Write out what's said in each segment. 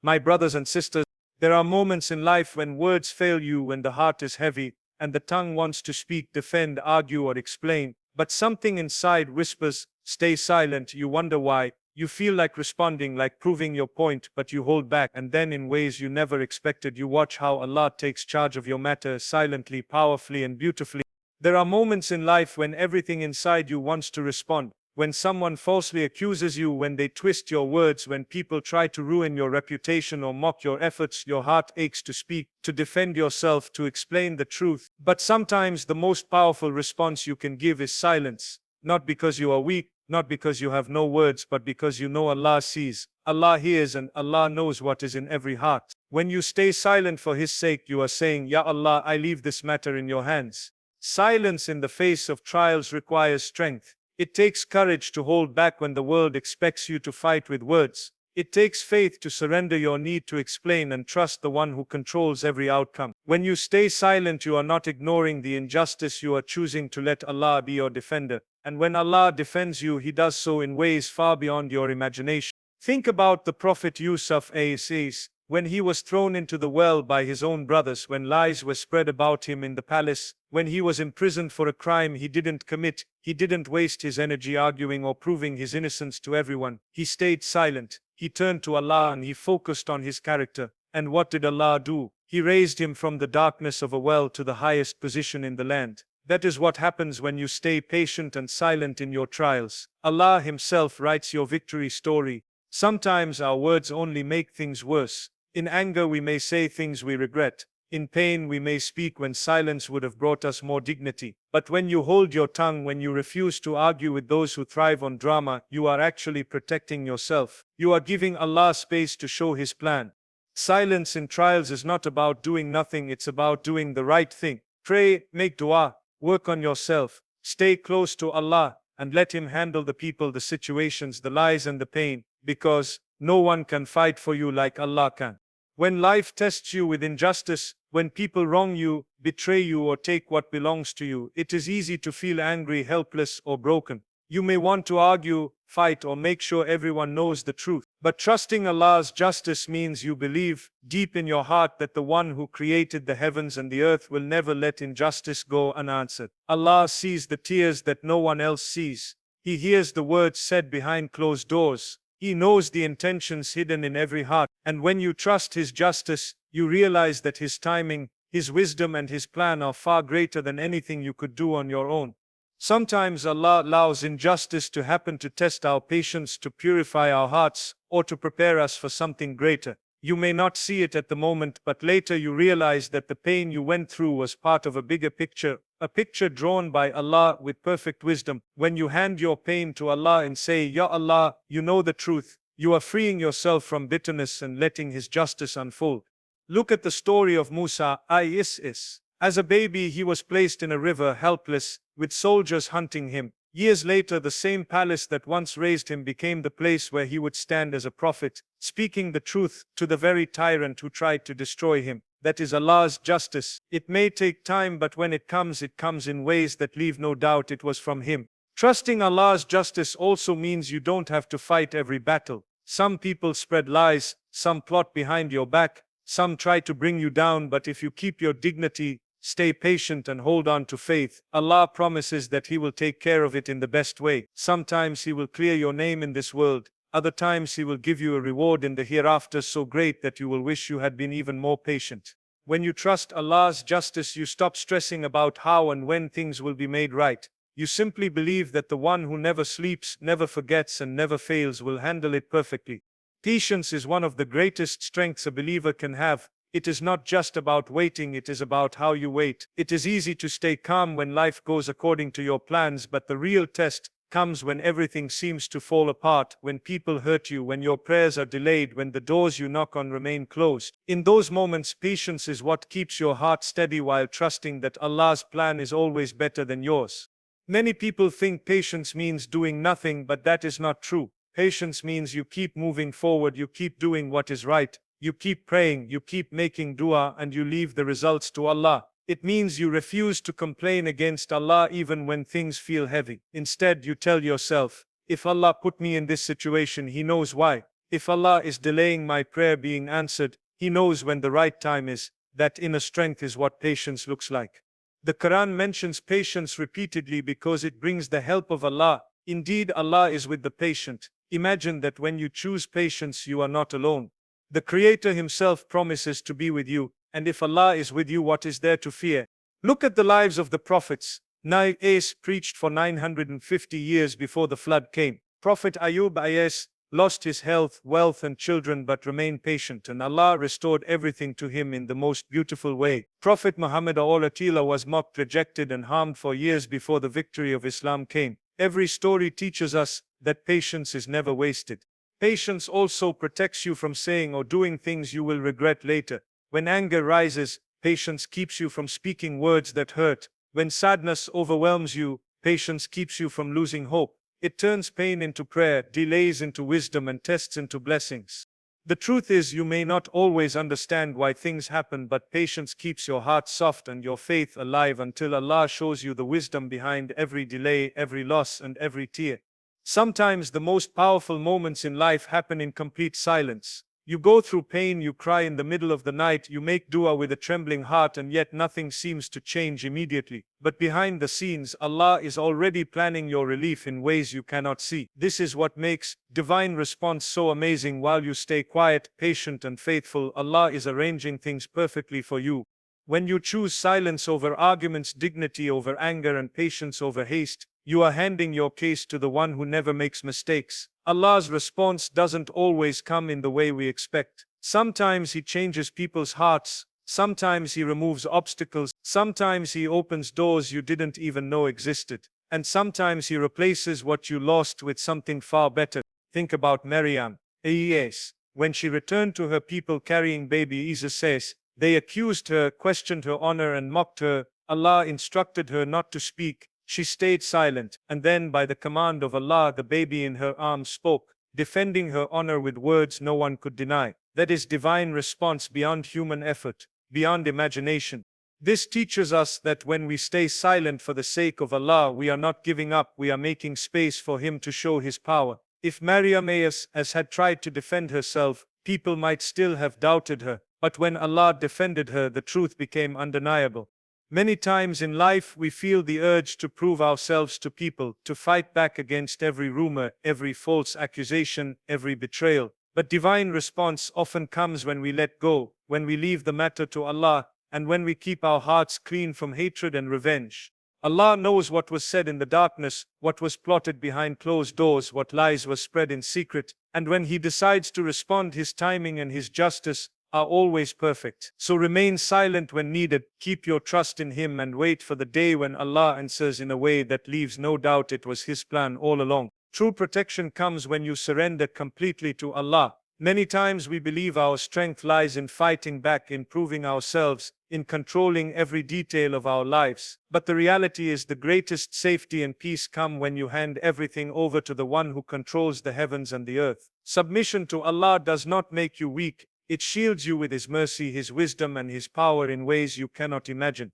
My brothers and sisters, there are moments in life when words fail you, when the heart is heavy, and the tongue wants to speak, defend, argue, or explain, but something inside whispers, stay silent. You wonder why. You feel like responding, like proving your point, but you hold back, and then in ways you never expected, you watch how Allah takes charge of your matter silently, powerfully, and beautifully. There are moments in life when everything inside you wants to respond. When someone falsely accuses you, when they twist your words, when people try to ruin your reputation or mock your efforts, your heart aches to speak, to defend yourself, to explain the truth. But sometimes the most powerful response you can give is silence. Not because you are weak, not because you have no words, but because you know Allah sees, Allah hears, and Allah knows what is in every heart. When you stay silent for His sake, you are saying, Ya Allah, I leave this matter in your hands. Silence in the face of trials requires strength. It takes courage to hold back when the world expects you to fight with words. It takes faith to surrender your need to explain and trust the one who controls every outcome. When you stay silent, you are not ignoring the injustice, you are choosing to let Allah be your defender. And when Allah defends you, He does so in ways far beyond your imagination. Think about the Prophet Yusuf a.s. when he was thrown into the well by his own brothers, when lies were spread about him in the palace, when he was imprisoned for a crime he didn't commit. He didn't waste his energy arguing or proving his innocence to everyone. He stayed silent. He turned to Allah and he focused on his character. And what did Allah do? He raised him from the darkness of a well to the highest position in the land. That is what happens when you stay patient and silent in your trials. Allah Himself writes your victory story. Sometimes our words only make things worse. In anger we may say things we regret. In pain we may speak when silence would have brought us more dignity. But when you hold your tongue, when you refuse to argue with those who thrive on drama, you are actually protecting yourself. You are giving Allah space to show His plan. Silence in trials is not about doing nothing, it's about doing the right thing. Pray, make dua, work on yourself, stay close to Allah, and let Him handle the people, the situations, the lies and the pain, because no one can fight for you like Allah can. When life tests you with injustice, when people wrong you, betray you, or take what belongs to you, it is easy to feel angry, helpless, or broken. You may want to argue, fight, or make sure everyone knows the truth. But trusting Allah's justice means you believe deep in your heart that the one who created the heavens and the earth will never let injustice go unanswered. Allah sees the tears that no one else sees. He hears the words said behind closed doors. He knows the intentions hidden in every heart. And when you trust His justice, you realize that His timing, His wisdom, and His plan are far greater than anything you could do on your own. Sometimes Allah allows injustice to happen to test our patience, to purify our hearts, or to prepare us for something greater. You may not see it at the moment, but later you realize that the pain you went through was part of a bigger picture, a picture drawn by Allah with perfect wisdom. When you hand your pain to Allah and say, Ya Allah, you know the truth, you are freeing yourself from bitterness and letting His justice unfold. Look at the story of Musa a.s. As a baby, he was placed in a river, helpless, with soldiers hunting him. Years later, the same palace that once raised him became the place where he would stand as a prophet, speaking the truth to the very tyrant who tried to destroy him. That is Allah's justice. It may take time, but when it comes in ways that leave no doubt it was from Him. Trusting Allah's justice also means you don't have to fight every battle. Some people spread lies, some plot behind your back, some try to bring you down, but if you keep your dignity, stay patient, and hold on to faith, Allah promises that He will take care of it in the best way. Sometimes He will clear your name in this world. Other times He will give you a reward in the hereafter so great that you will wish you had been even more patient. When you trust Allah's justice, you stop stressing about how and when things will be made right. You simply believe that the one who never sleeps, never forgets, and never fails will handle it perfectly. Patience is one of the greatest strengths a believer can have. It is not just about waiting, it is about how you wait. It is easy to stay calm when life goes according to your plans, but the real test comes when everything seems to fall apart, when people hurt you, when your prayers are delayed, when the doors you knock on remain closed. In those moments, patience is what keeps your heart steady while trusting that Allah's plan is always better than yours. Many people think patience means doing nothing, but that is not true. Patience means you keep moving forward, you keep doing what is right, you keep praying, you keep making dua, and you leave the results to Allah. It means you refuse to complain against Allah even when things feel heavy. Instead, you tell yourself, if Allah put me in this situation, He knows why. If Allah is delaying my prayer being answered, He knows when the right time is. That inner strength is what patience looks like. The Quran mentions patience repeatedly because it brings the help of Allah. Indeed, Allah is with the patient. Imagine that when you choose patience, you are not alone. The Creator Himself promises to be with you, and if Allah is with you, what is there to fear? Look at the lives of the prophets. Nabi As preached for 950 years before the flood came. Prophet Ayub As lost his health, wealth, and children but remained patient, and Allah restored everything to him in the most beautiful way. Prophet Muhammad was mocked, rejected, and harmed for years before the victory of Islam came. Every story teaches us that patience is never wasted. Patience also protects you from saying or doing things you will regret later. When anger rises, patience keeps you from speaking words that hurt. When sadness overwhelms you, patience keeps you from losing hope. It turns pain into prayer, delays into wisdom, and tests into blessings. The truth is, you may not always understand why things happen, but patience keeps your heart soft and your faith alive until Allah shows you the wisdom behind every delay, every loss, and every tear. Sometimes the most powerful moments in life happen in complete silence. You go through pain, you cry in the middle of the night, you make dua with a trembling heart, and yet nothing seems to change immediately. But behind the scenes, Allah is already planning your relief in ways you cannot see. This is what makes divine response so amazing. While you stay quiet, patient, and faithful, Allah is arranging things perfectly for you. When you choose silence over arguments, dignity over anger, and patience over haste, you are handing your case to the one who never makes mistakes. Allah's response doesn't always come in the way we expect. Sometimes He changes people's hearts. Sometimes He removes obstacles. Sometimes He opens doors you didn't even know existed. And sometimes He replaces what you lost with something far better. Think about Maryam. Yes. When she returned to her people carrying baby Isa says, they accused her, questioned her honor, and mocked her. Allah instructed her not to speak. She stayed silent, and then by the command of Allah, the baby in her arms spoke, defending her honor with words no one could deny. That is divine response beyond human effort, beyond imagination. This teaches us that when we stay silent for the sake of Allah, we are not giving up, we are making space for Him to show His power. If Maryam as had tried to defend herself, people might still have doubted her, but when Allah defended her, the truth became undeniable. Many times in life we feel the urge to prove ourselves to people, to fight back against every rumor, every false accusation, every betrayal. But divine response often comes when we let go, when we leave the matter to Allah, and when we keep our hearts clean from hatred and revenge. Allah knows what was said in the darkness, what was plotted behind closed doors, what lies were spread in secret, and when He decides to respond, His timing and His justice are always perfect. So remain silent when needed, keep your trust in Him, and wait for the day when Allah answers in a way that leaves no doubt it was His plan all along. True protection comes when you surrender completely to Allah. Many times we believe our strength lies in fighting back, in proving ourselves, in controlling every detail of our lives. But the reality is the greatest safety and peace come when you hand everything over to the one who controls the heavens and the earth. Submission to Allah does not make you weak. It shields you with His mercy, His wisdom, and His power in ways you cannot imagine.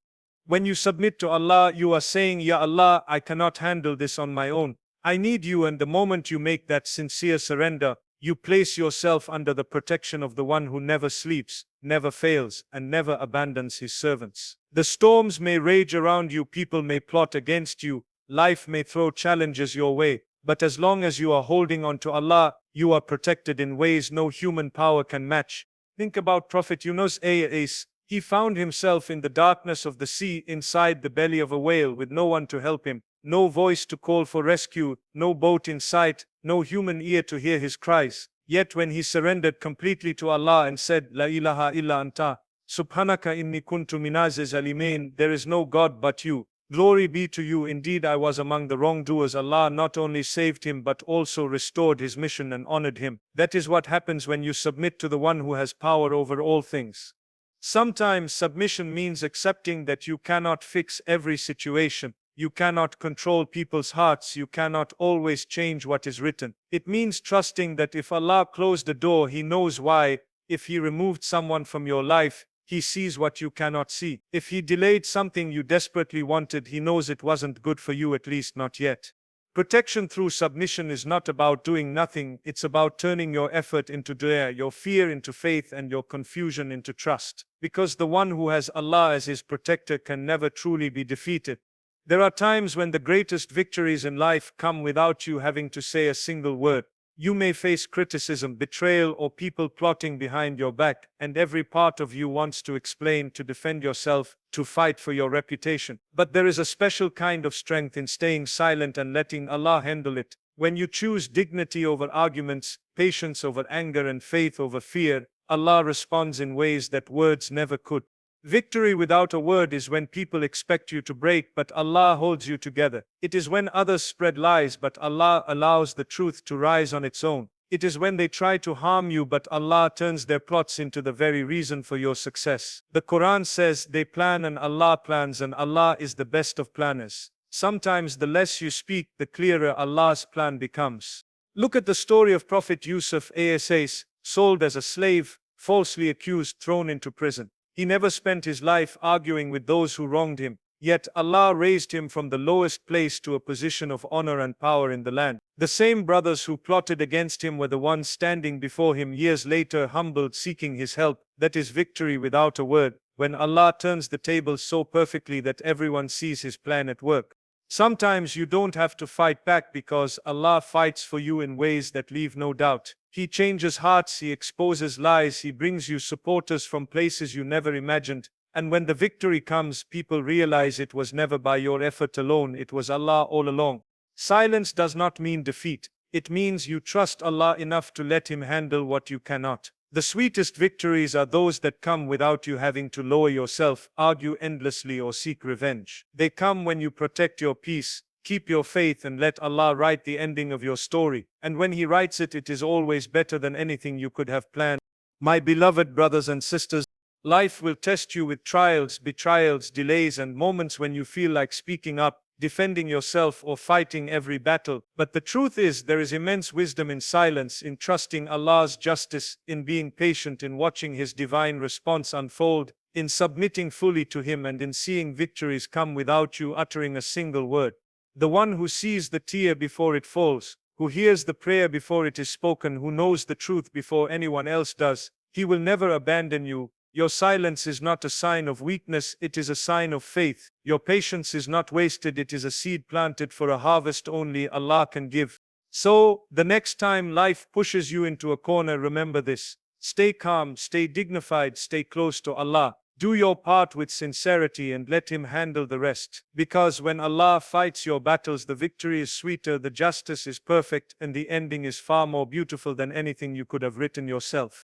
When you submit to Allah, you are saying, Ya Allah, I cannot handle this on my own. I need you, and the moment you make that sincere surrender, you place yourself under the protection of the one who never sleeps, never fails, and never abandons His servants. The storms may rage around you, people may plot against you, life may throw challenges your way, but as long as you are holding on to Allah, you are protected in ways no human power can match. Think about Prophet Yunus a.s. He found himself in the darkness of the sea, inside the belly of a whale, with no one to help him, no voice to call for rescue, no boat in sight, no human ear to hear his cries. Yet when he surrendered completely to Allah and said, La ilaha illa anta, subhanaka inni kuntu minaz zalimin, there is no God but you. Glory be to you, indeed I was among the wrongdoers. Allah not only saved him but also restored his mission and honored him. That is what happens when you submit to the one who has power over all things. Sometimes submission means accepting that you cannot fix every situation. You cannot control people's hearts. You cannot always change what is written. It means trusting that if Allah closed the door, He knows why. If He removed someone from your life, He sees what you cannot see. If He delayed something you desperately wanted, He knows it wasn't good for you, at least not yet. Protection through submission is not about doing nothing, it's about turning your effort into dua, your fear into faith, and your confusion into trust. Because the one who has Allah as his protector can never truly be defeated. There are times when the greatest victories in life come without you having to say a single word. You may face criticism, betrayal, or people plotting behind your back, and every part of you wants to explain, to defend yourself, to fight for your reputation. But there is a special kind of strength in staying silent and letting Allah handle it. When you choose dignity over arguments, patience over anger, and faith over fear, Allah responds in ways that words never could. Victory without a word is when people expect you to break, but Allah holds you together. It is when others spread lies, but Allah allows the truth to rise on its own. It is when they try to harm you, but Allah turns their plots into the very reason for your success. The Quran says they plan and Allah plans, and Allah is the best of planners. Sometimes the less you speak, the clearer Allah's plan becomes. Look at the story of Prophet Yusuf as sold as a slave, falsely accused, thrown into prison. He never spent his life arguing with those who wronged him, yet Allah raised him from the lowest place to a position of honor and power in the land. The same brothers who plotted against him were the ones standing before him years later, humbled, seeking his help. That is victory without a word, when Allah turns the tables so perfectly that everyone sees his plan at work. Sometimes you don't have to fight back because Allah fights for you in ways that leave no doubt. He changes hearts, He exposes lies, He brings you supporters from places you never imagined. And when the victory comes, people realize it was never by your effort alone, it was Allah all along. Silence does not mean defeat. It means you trust Allah enough to let Him handle what you cannot. The sweetest victories are those that come without you having to lower yourself, argue endlessly, or seek revenge. They come when you protect your peace, keep your faith, and let Allah write the ending of your story. And when He writes it, it is always better than anything you could have planned. My beloved brothers and sisters, life will test you with trials, betrayals, delays, and moments when you feel like speaking up, defending yourself, or fighting every battle. But the truth is, there is immense wisdom in silence, in trusting Allah's justice, in being patient, in watching His divine response unfold, in submitting fully to Him, and in seeing victories come without you uttering a single word. The one who sees the tear before it falls, who hears the prayer before it is spoken, who knows the truth before anyone else does, he will never abandon you. Your silence is not a sign of weakness, it is a sign of faith. Your patience is not wasted, it is a seed planted for a harvest only Allah can give. So, the next time life pushes you into a corner, remember this. Stay calm, stay dignified, stay close to Allah. Do your part with sincerity and let Him handle the rest. Because when Allah fights your battles, the victory is sweeter, the justice is perfect, and the ending is far more beautiful than anything you could have written yourself.